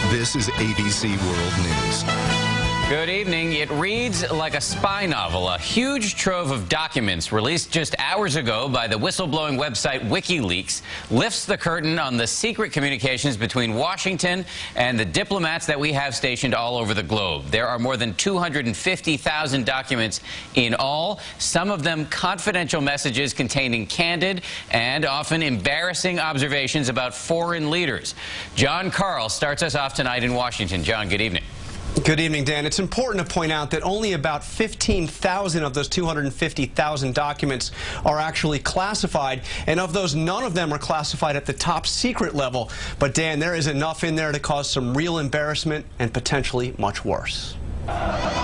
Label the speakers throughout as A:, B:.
A: This is ABC World News.
B: Good evening. It reads like a spy novel. A huge trove of documents released just hours ago by the whistleblowing website WikiLeaks lifts the curtain on the secret communications between Washington and the diplomats that we have stationed all over the globe. There are more than 250,000 documents in all, some of them confidential messages containing candid and often embarrassing observations about foreign leaders. John Carl starts us off tonight in Washington. John, good evening.
C: Good evening, Dan. It's important to point out that only about 15,000 of those 250,000 documents are actually classified, and of those, none of them are classified at the top secret level. But, Dan, there is enough in there to cause some real embarrassment and potentially much worse.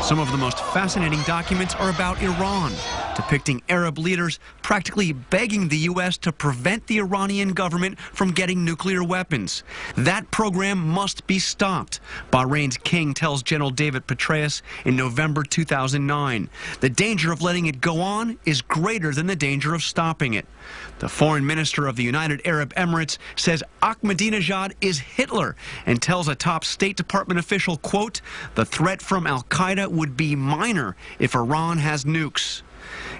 D: Some of the most fascinating documents are about Iran, depicting Arab leaders practically begging the U.S. to prevent the Iranian government from getting nuclear weapons. That program must be stopped, Bahrain's king tells General David Petraeus in November 2009. The danger of letting it go on is greater than the danger of stopping it. The foreign minister of the United Arab Emirates says Ahmadinejad is Hitler and tells a top State Department official, quote, the threat from al-Qaeda would be minor if Iran has nukes.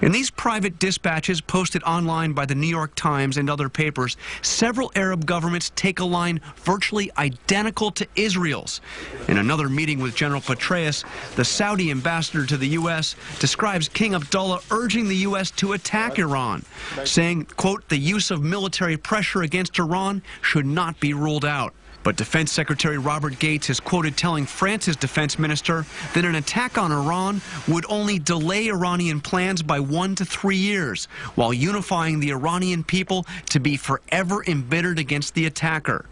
D: In these private dispatches posted online by the New York Times and other papers, several Arab governments take a line virtually identical to Israel's. In another meeting with General Petraeus, the Saudi ambassador to the U.S. describes King Abdullah urging the U.S. to attack Iran, saying, quote, the use of military pressure against Iran should not be ruled out. But Defense Secretary Robert Gates is quoted telling France's defense minister that an attack on Iran would only delay Iranian plans by 1 to 3 years, while unifying the Iranian people to be forever embittered against the attacker.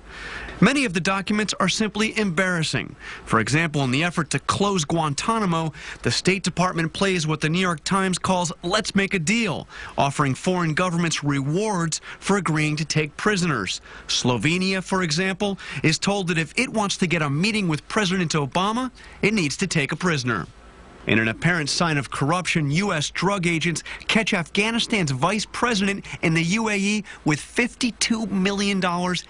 D: Many of the documents are simply embarrassing. For example, in the effort to close Guantanamo, the State Department plays what the New York Times calls let's make a deal, offering foreign governments rewards for agreeing to take prisoners. Slovenia, for example, is told that if it wants to get a meeting with President Obama, it needs to take a prisoner. In an apparent sign of corruption, U.S. drug agents catch Afghanistan's vice president in the UAE with $52 million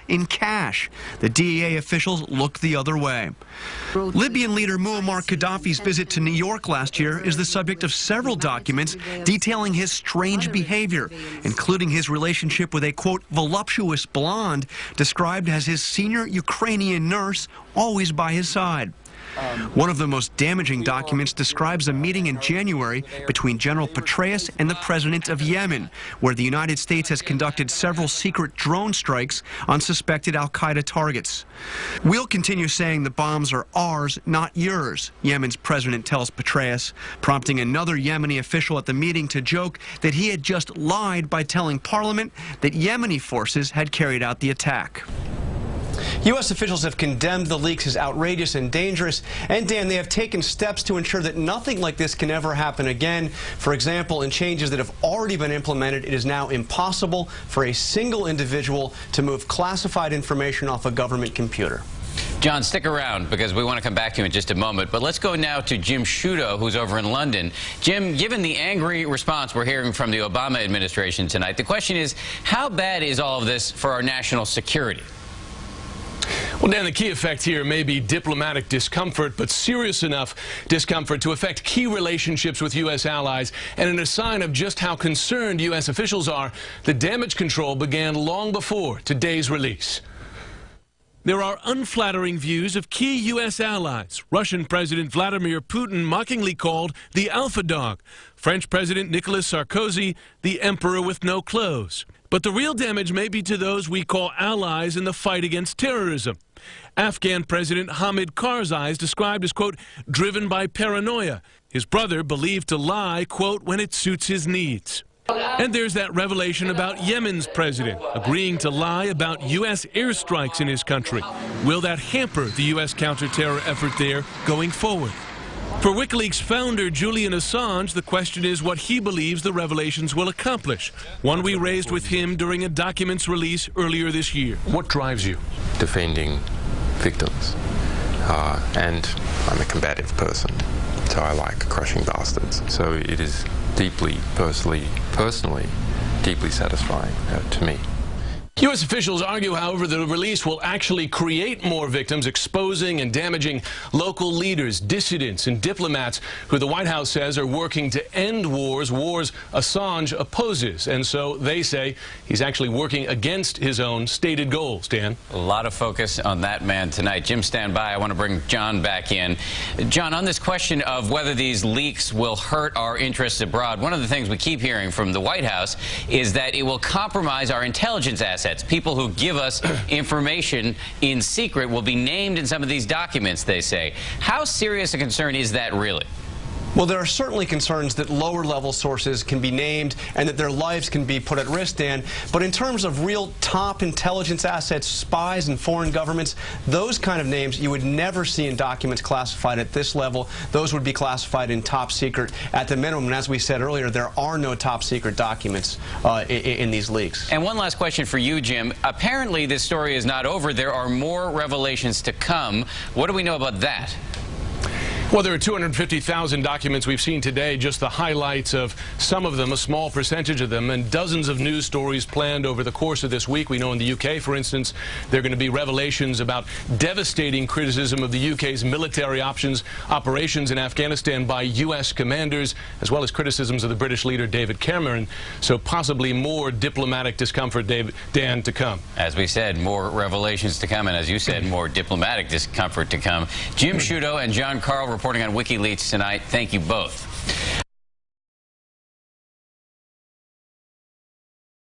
D: in cash. The DEA officials looked the other way. Libyan leader Muammar Gaddafi's visit to New York last year is the subject of several documents detailing his strange behavior, including his relationship with a, quote, voluptuous blonde described as his senior Ukrainian nurse, always by his side. One of the most damaging documents describes a meeting in January between General Petraeus and the president of Yemen, where the United States has conducted several secret drone strikes on suspected al-Qaeda targets. We'll continue saying the bombs are ours, not yours, Yemen's president tells Petraeus, prompting another Yemeni official at the meeting to joke that he had just lied by telling Parliament that Yemeni forces had carried out the attack.
C: U.S. officials have condemned the leaks as outrageous and dangerous, and, Dan, they have taken steps to ensure that nothing like this can ever happen again. For example, in changes that have already been implemented, it is now impossible for a single individual to move classified information off a government computer.
B: John, stick around because we want to come back to you in just a moment. But let's go now to Jim Sciutto, who's over in London. Jim, given the angry response we're hearing from the Obama administration tonight, the question is, how bad is all of this for our national security?
E: Well, Dan, the key effect here may be diplomatic discomfort, but serious enough discomfort to affect key relationships with U.S. allies. And in a sign of just how concerned U.S. officials are, the damage control began long before today's release. There are unflattering views of key U.S. allies. Russian President Vladimir Putin mockingly called the alpha dog. French President Nicolas Sarkozy, the emperor with no clothes. But the real damage may be to those we call allies in the fight against terrorism. Afghan President Hamid Karzai is described as, quote, driven by paranoia. His brother believed to lie, quote, when it suits his needs. And there's that revelation about Yemen's president, agreeing to lie about U.S. airstrikes in his country. Will that hamper the U.S. counterterror effort there going forward? For WikiLeaks founder Julian Assange, the question is what he believes the revelations will accomplish, one we raised with him during a documents release earlier this year. What drives you?
F: Defending victims. And I'm a combative person, so I like crushing bastards. So it is deeply, personally, deeply satisfying to me.
E: U.S. officials argue, however, the release will actually create more victims, exposing and damaging local leaders, dissidents, and diplomats who the White House says are working to end wars Assange opposes. And so they say he's actually working against his own stated goals. Dan?
B: A lot of focus on that man tonight. Jim, stand by. I want to bring John back in. John, on this question of whether these leaks will hurt our interests abroad, one of the things we keep hearing from the White House is that it will compromise our intelligence assets. People who give us information in secret will be named in some of these documents, they say. How serious a concern is that really?
C: Well, there are certainly concerns that lower-level sources can be named and that their lives can be put at risk, Dan. But in terms of real top intelligence assets, spies and foreign governments, those kind of names you would never see in documents classified at this level. Those would be classified in top secret at the minimum. And as we said earlier, there are no top secret documents in these leaks.
B: And one last question for you, Jim. Apparently, this story is not over. There are more revelations to come. What do we know about that?
E: Well, there are 250,000 documents we've seen today, just the highlights of some of them, a small percentage of them, and dozens of news stories planned over the course of this week. We know in the UK, for instance, there are going to be revelations about devastating criticism of the UK's military operations in Afghanistan by U.S. commanders, as well as criticisms of the British leader David Cameron. So possibly more diplomatic discomfort, Dan, to come.
B: As we said, more revelations to come, and as you said, more diplomatic discomfort to come. Jim Sciutto and John Carl reporting on WikiLeaks tonight. Thank you both.